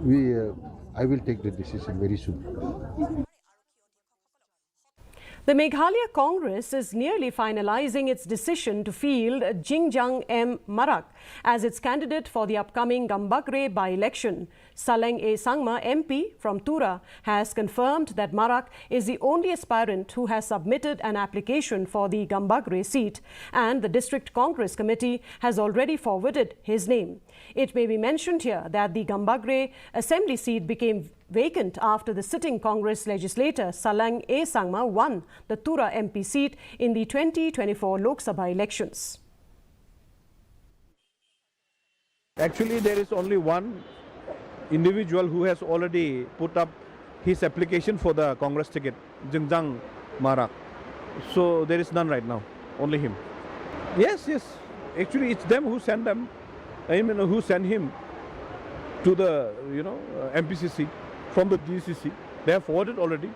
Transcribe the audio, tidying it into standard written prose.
I will take the decision very soon. The Meghalaya Congress is nearly finalizing its decision to field Jingjang M. Marak as its candidate for the upcoming Gambegre by-election. Saleng A. Sangma, MP from Tura, has confirmed that Marak is the only aspirant who has submitted an application for the Gambegre seat, and the District Congress Committee has already forwarded his name. It may be mentioned here that the Gambegre Assembly seat became vacant after the sitting Congress legislator Saleng A. Sangma won the Tura MP seat in the 2024 Lok Sabha elections. Actually, there is only one individual who has already put up his application for the Congress ticket, Jingjang Marak. So there is none right now, only him. Yes. Actually, it's them who send them. I mean, who send him to the MPCC from the DCC. They have forwarded already.